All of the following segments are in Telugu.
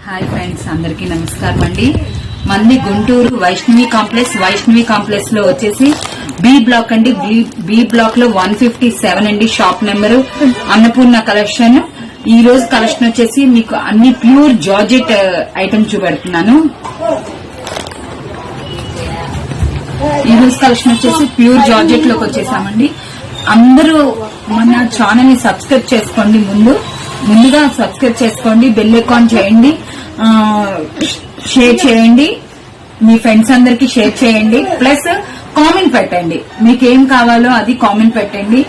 హాయ్ ఫ్రెండ్స్, అందరికీ నమస్కారం అండి. మంది గుంటూరు వైష్ణవి కాంప్లెక్స్ లో వచ్చేసి బి బ్లాక్ అండి. బి బ్లాక్ లో 157 అండి షాప్ నెంబరు. అన్నపూర్ణ కలెక్షన్. ఈ రోజు కలెక్షన్ వచ్చేసి మీకు అన్ని ప్యూర్ జార్జెట్ ఐటమ్ చూపెడుతున్నాను. ఈ రోజు కలెక్షన్ వచ్చేసి ప్యూర్ జార్జెట్ లోకి వచ్చేసామండి. అందరూ మన ఛానల్ ని సబ్స్క్రైబ్ చేసుకోండి. ముందుగా సబ్స్క్రైబ్ చేసుకోండి, బెల్ ఐకాన్ చేయండి, షేర్ చేయండి, మీ ఫ్రెండ్స్ అందరికి షేర్ చేయండి, ప్లస్ కామెంట్ పెట్టండి. మీకేం కావాలో అది కామెంట్ పెట్టండి.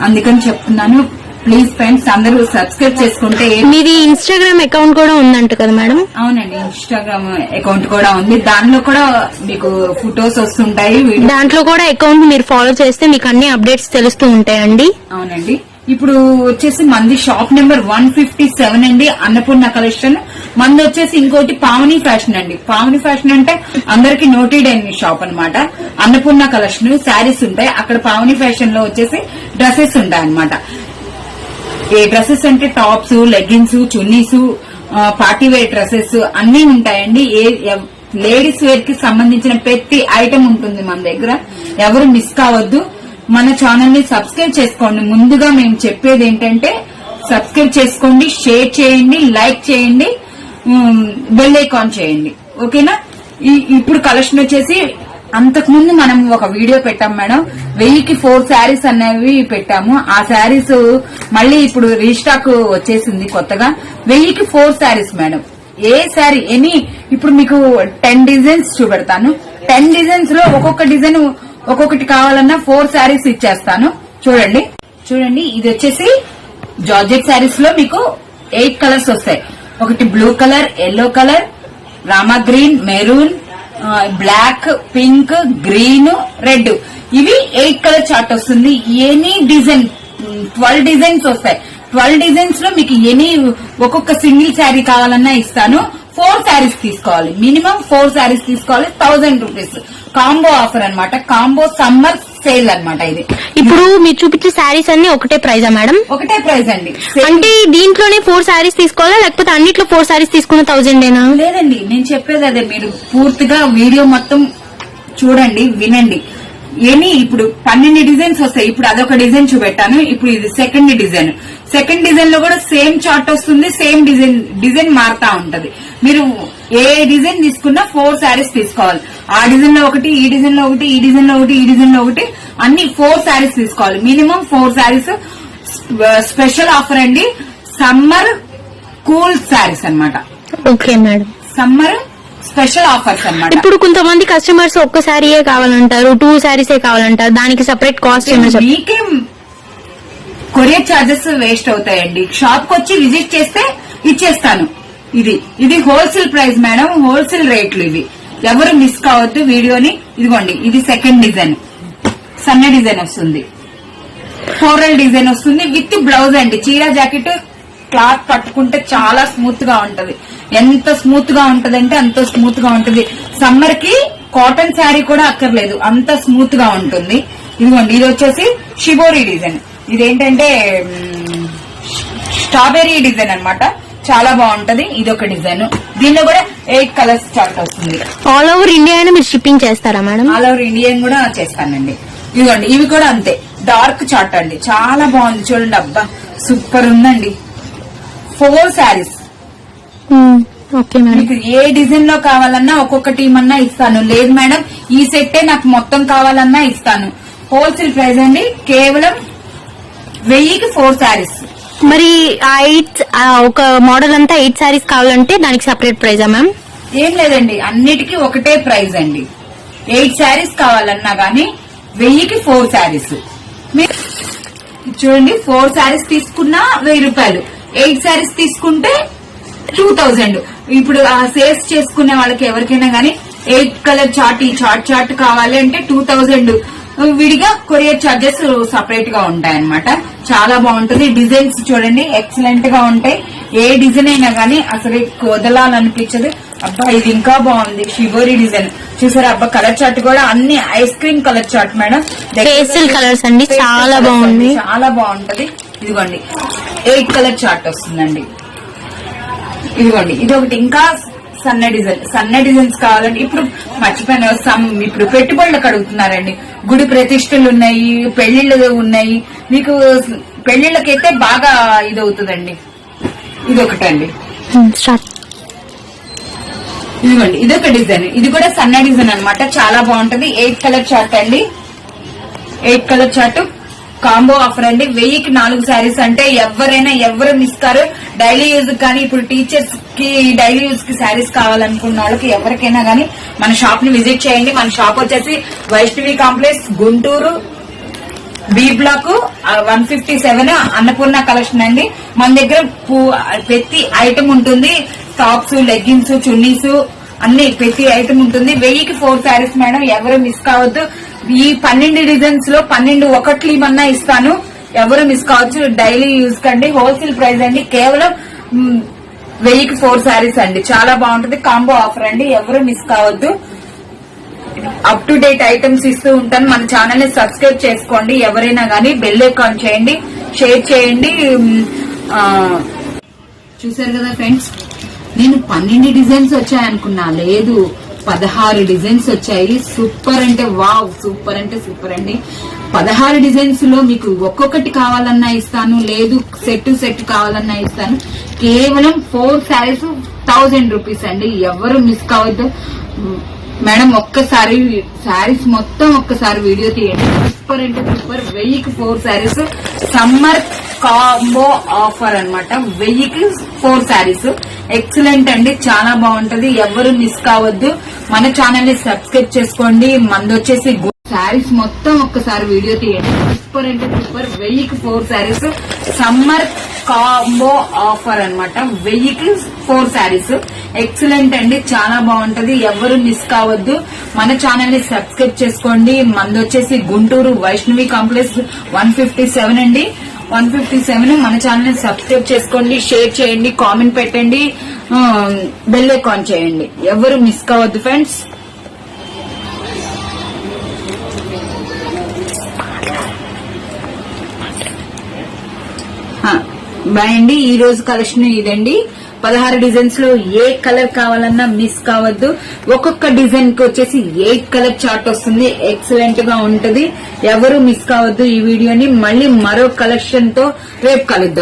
అందుకని చెప్తున్నాను, ప్లీజ్ ఫ్రెండ్స్ అందరూ సబ్స్క్రైబ్ చేసుకుంటే. మీది ఇన్స్టాగ్రామ్ అకౌంట్ కూడా ఉందంట కదా మేడం? అవునండి, ఇన్స్టాగ్రామ్ అకౌంట్ కూడా ఉంది. దానిలో కూడా మీకు ఫొటోస్ వస్తుంటాయి. దాంట్లో కూడా అకౌంట్ మీరు ఫాలో చేస్తే మీకు అన్ని అప్డేట్స్ తెలుస్తూ ఉంటాయండి. అవునండి. ఇప్పుడు వచ్చేసి మంది షాప్ నెంబర్ 157 అండి, అన్నపూర్ణ కలెక్షన్. మంది వచ్చేసి ఇంకోటి పావని ఫ్యాషన్ అండి. పావని ఫ్యాషన్ అంటే అందరికి నోటెడ్ అయిన షాప్ అన్నమాట. అన్నపూర్ణ కలెక్షన్ శారీస్ ఉంటాయి, అక్కడ పావని ఫ్యాషన్ లో వచ్చేసి డ్రెస్సెస్ ఉంటాయి అన్నమాట. ఏ డ్రెస్సెస్ అంటే tops, leggings, chunnis, party wear dresses అన్ని ఉంటాయండి. లేడీస్ వేర్ కి సంబంధించిన ప్రతి ఐటమ్ ఉంటుంది మన దగ్గర. ఎవరు మిస్ కావద్దు. మన ఛానల్ ని సబ్స్క్రైబ్ చేసుకోండి. ముందుగా మేము చెప్పేది ఏంటంటే సబ్స్క్రైబ్ చేసుకోండి, షేర్ చేయండి, లైక్ చేయండి, బెల్ ఐకాన్ చేయండి. ఓకేనా? ఇప్పుడు కలెక్షన్ వచ్చేసి అంతకుముందు మనం ఒక వీడియో పెట్టాం మేడం. 1000కి 4 శారీస్ అనేవి పెట్టాము. ఆ శారీస్ మళ్ళీ ఇప్పుడు రీస్టాక్ వచ్చేసింది కొత్తగా. 1000కి 4 శారీస్ మేడం. ఏ శారీ ఇప్పుడు మీకు 10 డిజైన్స్ చూపెడతాను. 10 డిజైన్స్ లో ఒక్కొక్క డిజైన్ ఒక్కొక్కటి కావాలన్నా 4 శారీస్ ఇచ్చేస్తాను. చూడండి ఇది వచ్చేసి జార్జెట్ శారీస్ లో మీకు 8 కలర్స్ వస్తాయి. ఒకటి blue colour, yellow colour, Rama green, maroon, black, pink, green, red. ఇవి 8 కలర్ చార్ట్ వస్తుంది. ఎనీ డిజైన్ 12 డిజైన్స్ వస్తాయి. 12 డిజైన్స్ లో మీకు ఒక్కొక్క సింగిల్ శారీ కావాలన్నా ఇస్తాను. 4 శారీస్ తీసుకోవాలి, మినిమం 4 శారీస్ తీసుకోవాలి. 1000 రూపీస్ కాంబో ఆఫర్ అన్నమాట. కాంబో సమ్మర్ సేల్ అన్నమాట. ఇది ఇప్పుడు మీరు చూపించే శారీస్ అన్ని ఒకటే ప్రైజా మేడం? ఒకటే ప్రైస్ అండి. అంటే దీంట్లోనే 4 శారీస్ తీసుకోవాలా, లేకపోతే అన్నిట్లో 4 శారీస్ తీసుకున్న 1000 లేదండి, నేను చెప్పేది అదే. మీరు పూర్తిగా వీడియో మొత్తం చూడండి, వినండి. ఇప్పుడు 12 డిజైన్స్ వస్తాయి. ఇప్పుడు అదొక డిజైన్ చూపెట్టాను. ఇప్పుడు ఇది సెకండ్ డిజైన్. సెకండ్ డిజైన్ లో కూడా సేమ్ చార్ట్ వస్తుంది. సేమ్ డిజైన్ మారుతా ఉంటది. మీరు ఏ డిజైన్ తీసుకున్నా 4 శారీస్ తీసుకోవాలి. ఆ డిజైన్ లో ఒకటి, ఈ డిజైన్ లో ఒకటి, ఈ డిజైన్ లో ఒకటి, ఈ డిజైన్ లో ఒకటి, అన్ని 4 శారీస్ తీసుకోవాలి. మినిమం 4 శారీస్. స్పెషల్ ఆఫర్ అండి. సమ్మర్ కూల్ శారీస్ అన్నమాట. Okay madam. Summer special offers అన్నమాట. ఇప్పుడు కొంతమంది కస్టమర్స్ ఒక్క శారీయే కావాలంటారు, 2 శారీసే కావాలంటారు. దానికి సెపరేట్ కాస్ట్ మీకేం కొరియర్ చార్జెస్ వేస్ట్ అవుతాయండి. షాప్ కి వచ్చి విజిట్ చేస్తే ఇచ్చేస్తాను. ఇది హోల్సేల్ ప్రైస్ మేడం, హోల్సేల్ రేట్లు ఇవి. ఎవరు మిస్ కావద్దు వీడియోని. ఇదిగోండి, ఇది సెకండ్ డిజైన్. సన్న డిజైన్ వస్తుంది, ఫ్లోరల్ డిజైన్ వస్తుంది విత్ బ్లౌజ్ అండి. చీర జాకెట్ క్లాత్ పట్టుకుంటే చాలా స్మూత్ గా ఉంటది. ఎంత స్మూత్ గా ఉంటదంటే అంత స్మూత్ గా ఉంటది. సమ్మర్ కి కాటన్ శారీ కూడా అక్కర్లేదు, అంత స్మూత్ గా ఉంటుంది. ఇదిగోండి, ఇది వచ్చేసి షిబోరి డిజైన్. ఇదేంటంటే స్ట్రాబెర్రీ డిజైన్ అన్నమాట. చాలా బాగుంటది. ఇది ఒక డిజైన్. దీనిలో కూడా 8 కలర్స్ చార్ట్ వస్తుంది. ఆల్ ఓవర్ ఇండియా మీరు షిప్పింగ్ చేస్తారా మేడం? ఆల్ ఓవర్ ఇండియా కూడా చేస్తానండి. ఇదిగోండి, ఇవి కూడా అంతే. డార్క్ చార్ట్ అండి, చాలా బాగుంది. చూడండి, అబ్బా సూపర్ ఉందండి. 4 శారీస్. Okay madam. మీకు ఏ డిజైన్ లో కావాలన్నా ఒక్కొక్కటి ఏమన్నా ఇస్తాను. లేదు మేడం ఈ సెట్టే నాకు మొత్తం కావాలన్నా ఇస్తాను. హోల్సేల్ ప్రైస్ అండి. కేవలం 1000కి 4 శారీస్. మరి ఒక మోడల్ అంతా 8 శారీస్ కావాలంటే దానికి సెపరేట్ ప్రైజా మ్యామ్? ఏం లేదండి, అన్నిటికీ ఒకటే ప్రైస్ అండి. 8 శారీస్ కావాలన్నా గానీ 1000కి 4 శారీస్. చూడండి, 4 శారీస్ తీసుకున్నా 1000 రూపాయలు. 8 శారీస్ తీసుకుంటే 2000. ఇప్పుడు ఆ సేల్స్ చేసుకునే వాళ్ళకి ఎవరికైనా గానీ 8 కలర్ చార్ట్, ఈ చార్ట్ కావాలి అంటే 2000. విడిగా కొరియర్ చార్జెస్ సపరేట్ గా ఉంటాయన్నమాట. చాలా బాగుంటది. డిజైన్స్ చూడండి, ఎక్సలెంట్ గా ఉంటాయి. ఏ డిజైన్ అయినా గానీ అసలు వదలాలనిపించదు. అబ్బా ఇది ఇంకా బాగుంది. షిబోరి డిజైన్ చూసారా? అబ్బా కలర్ చార్ట్ కూడా అన్ని ice cream colour chart madam. Pastel colours అండి, చాలా బాగుంది, చాలా బాగుంటది. ఇదిగోండి, 8 కలర్ చార్ట్ వస్తుందండి. ఇదిగోండి ఇది ఒకటి ఇంకా సన్న డిజైన్స్ కావాలండి. ఇప్పుడు మర్చిపోయిన ఇప్పుడు పెట్టుబడులకు అడుగుతున్నారండి. గుడి ప్రతిష్టలు ఉన్నాయి, పెళ్లిళ్ళు ఉన్నాయి. మీకు పెళ్లిళ్ళకైతే బాగా ఇది అవుతుందండి. ఇది ఒకటండి. ఇదిగోండి ఇదొక డిజైన్. ఇది కూడా సన్న డిజైన్ అన్నమాట. చాలా బాగుంటది. 8 కలర్ చార్ట్ అండి. 8 కలర్ చార్ట్ కాంబో ఆఫర్ అండి. 1000కి 4 శారీస్ అంటే ఎవరు మిస్ కారు. డైలీ యూజ్ కానీ ఇప్పుడు టీచర్స్ కి డైలీ యూజ్ కి శారీస్ కావాలనుకున్న వాళ్ళకి ఎవరికైనా గానీ మన షాప్ ని విజిట్ చేయండి. మన షాప్ వచ్చేసి Vaishnavi complex, Guntur, B block 157 Annapurna collection అండి. మన దగ్గర ప్రతి ఐటమ్ ఉంటుంది. టాప్స్, లెగ్గిన్స్, చున్నీస్ అన్ని ప్రతి ఐటమ్ ఉంటుంది. 1000కి 4 శారీస్ మేడం. ఎవరు మిస్ కావద్దు. ఈ 12 డిజైన్స్ లో 12 ఒకట్లు ఇవన్నా ఇస్తాను. ఎవరు మిస్ కావచ్చు. డైలీ యూజ్ కండి. హోల్సేల్ ప్రైస్ అండి. కేవలం 1000కి 4 శారీస్ అండి. చాలా బాగుంటుంది. కాంబో ఆఫర్ అండి. ఎవరు మిస్ కావద్దు. అప్ టు డేట్ ఐటమ్స్ ఇస్తూ ఉంటాను. మన ఛానల్ ని సబ్స్క్రైబ్ చేసుకోండి. ఎవరైనా గానీ బెల్ ఐకాన్ చేయండి, షేర్ చేయండి. చూసారు కదా ఫ్రెండ్స్, నేను 12 డిజైన్స్ వచ్చాయనుకున్నా, లేదు 16 డిజైన్స్ వచ్చాయి. సూపర్ అంటే వావ్, సూపర్ అంటే సూపర్ అండి. 16 డిజైన్స్ లో మీకు ఒక్కొక్కటి కావాలన్నా ఇస్తాను, లేదు సెట్ కావాలన్నా ఇస్తాను. కేవలం 4 శారీస్ 1000 రూపీస్ అండి. ఎవరు మిస్ కావద్దు మేడం. ఒక్కసారి శారీస్ మొత్తం ఒక్కసారి వీడియో తీయండి. సూపర్ అంటే సూపర్. 1000కి 4 శారీస్ సమ్మర్ కాంబో ఆఫర్ అన్నమాట. 1000కి 4 శారీస్ ఎక్సలెంట్ అండి. చాలా బాగుంటది. ఎవరు మిస్ కావద్దు. మన ఛానల్ ని సబ్స్క్రైబ్ చేసుకోండి. మంది వచ్చేసి శారీస్ మొత్తం ఒక్కసారి వీడియో తీయండి. సూపర్ అంటే సూపర్. 1000కి 4 శారీస్ సమ్మర్ కాంబో ఆఫర్ అన్నమాట. 1000కి 4 శారీస్ ఎక్సలెంట్ అండి. చాలా బాగుంటది. ఎవరు మిస్ కావద్దు. మన ఛానల్ ని సబ్స్క్రైబ్ చేసుకోండి. మంది వచ్చేసి గుంటూరు వైష్ణవి కాంప్లెక్స్ 157 అండి. 157. మన ఛానల్ ని సబ్స్క్రైబ్ చేసుకోండి, షేర్ చేయండి, కామెంట్ పెట్టండి, బెల్ ఐకాన్ చేయండి. ఎవరు మిస్ కావద్దు ఫ్రెండ్స్. బాయ్ అండి. ఈ రోజు కలెక్షన్ ఇదండి. 16 డిజైన్స్ లో ఏ కలర్ కావాలన్నా మిస్ కావద్దు. ఒక్కొక్క డిజైన్ కి వచ్చేసి 8 కలర్ చార్ట్ వస్తుంది. ఎక్సలెంట్ గా ఉంటది. ఎవరు మిస్ కావద్దు ఈ వీడియోని. మళ్ళీ మరో కలెక్షన్ తో రేపు కలుద్దాం.